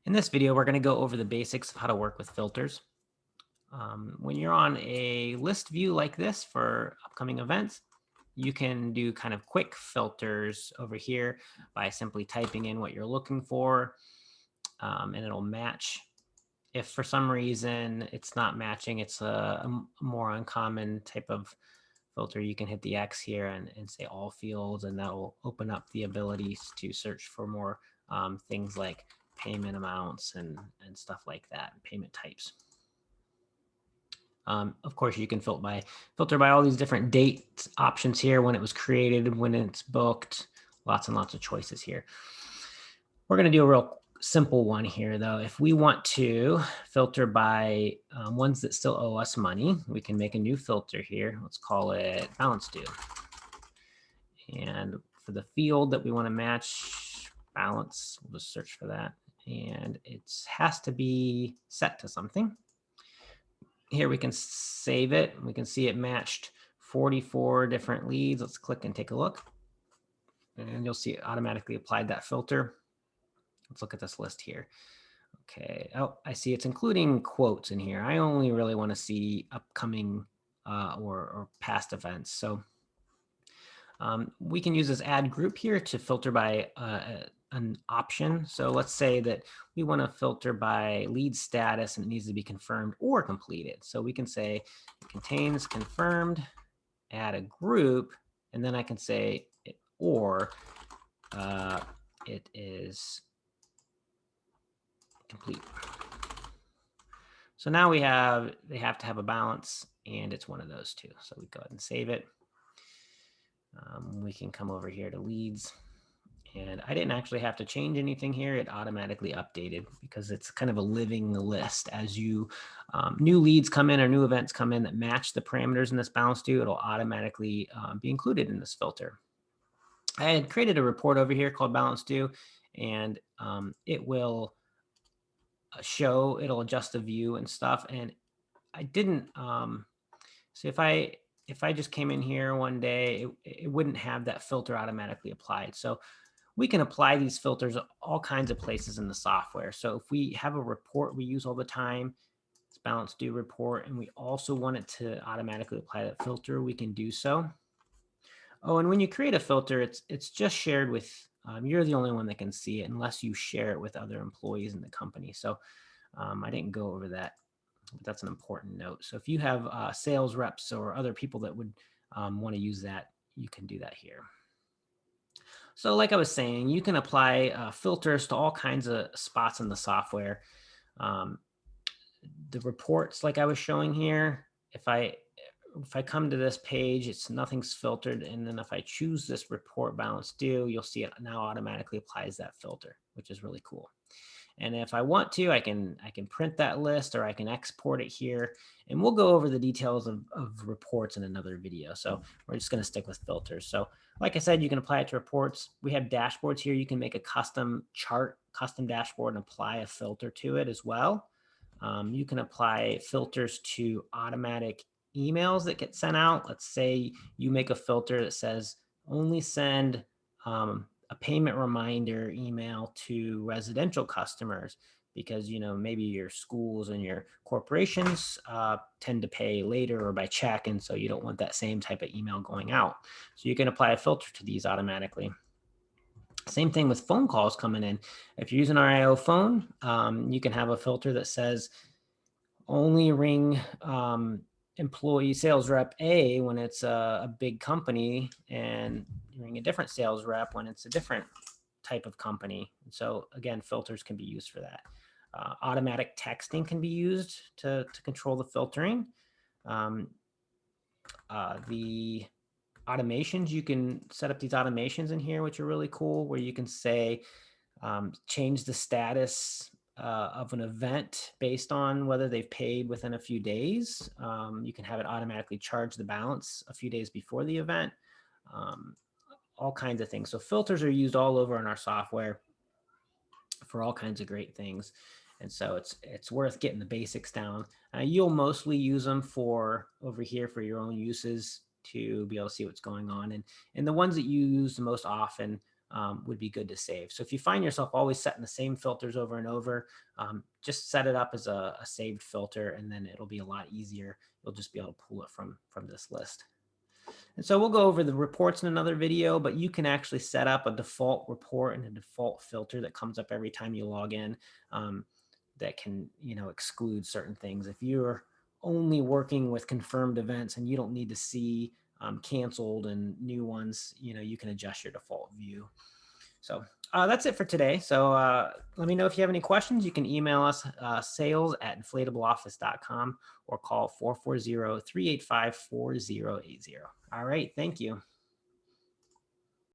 In this video, we're going to go over the basics of how to work with filters. When you're on a list view like this for upcoming events, you can do kind of quick filters over here by simply typing in what you're looking for, and it'll match. If for some reason it's not matching, it's a more uncommon type of filter, you can hit the X here and say all fields, and that will open up the abilities to search for more things like payment amounts and stuff like that, payment types. Of course, you can filter by all these different date options here, when it was created, when it's booked, lots and lots of choices here. We're going to do a real simple one here, though. If we want to filter by ones that still owe us money, we can make a new filter here. Let's call it balance due. And for the field that we want to match balance, we'll just search for that. And it has to be set to something. Here we can save it. We can see it matched 44 different leads. Let's click and take a look. And you'll see it automatically applied that filter. Let's look at this list here. Okay. Oh, I see it's including quotes in here. I only really want to see upcoming or past events. So we can use this add group here to filter by an option. So let's say that we want to filter by lead status and it needs to be confirmed or completed. So we can say it contains confirmed, add a group, and then I can say it, or it is complete. So now they have to have a balance, and it's one of those two. So we go ahead and save it. We can come over here to leads, and I didn't actually have to change anything here. It automatically updated because it's kind of a living list. As you new leads come in or new events come in that match the parameters in this balance due, it'll automatically be included in this filter. I had created a report over here called balance due, and it will it'll adjust the view and stuff. And I didn't, so if I just came in here one day, it wouldn't have that filter automatically applied. So we can apply these filters all kinds of places in the software. So if we have a report we use all the time, it's balance due report, and we also want it to automatically apply that filter, we can do so. Oh, and when you create a filter, it's just shared with, you're the only one that can see it unless you share it with other employees in the company. So I didn't go over that, but that's an important note. So if you have sales reps or other people that would want to use that, you can do that here. So like I was saying, you can apply filters to all kinds of spots in the software. Um, the reports, like I was showing here, if I come to this page, it's nothing's filtered. And then if I choose this report balance due, you'll see it now automatically applies that filter, which is really cool. And if I want to, I can print that list, or I can export it here. And we'll go over the details of reports in another video. So we're just going to stick with filters. So like I said, you can apply it to reports. We have dashboards here. You can make a custom chart, custom dashboard, and apply a filter to it as well. You can apply filters to automatic emails that get sent out. Let's say you make a filter that says only send a payment reminder email to residential customers, because maybe your schools and your corporations tend to pay later or by check, and so you don't want that same type of email going out. So you can apply a filter to these automatically. Same thing with phone calls coming in. If you're using RIO phone, you can have a filter that says only ring employee sales rep A when it's a big company, and ring a different sales rep when it's a different type of company. And so again, filters can be used for that. Automatic texting can be used to control the filtering. The automations, you can set up these automations in here, which are really cool, where you can say, change the status of an event based on whether they've paid within a few days. You can have it automatically charge the balance a few days before the event. All kinds of things. So filters are used all over in our software for all kinds of great things. And so it's worth getting the basics down. You'll mostly use them for over here for your own uses to be able to see what's going on. And the ones that you use the most often would be good to save. So if you find yourself always setting the same filters over and over, just set it up as a saved filter, and then it'll be a lot easier. You'll just be able to pull it from this list. And so we'll go over the reports in another video, but you can actually set up a default report and a default filter that comes up every time you log in, that can, exclude certain things. If you're only working with confirmed events and you don't need to see canceled and new ones, you can adjust your default view. So that's it for today. So let me know if you have any questions. You can email us sales@inflatableoffice.com or call 440-385-4080. All right. Thank you.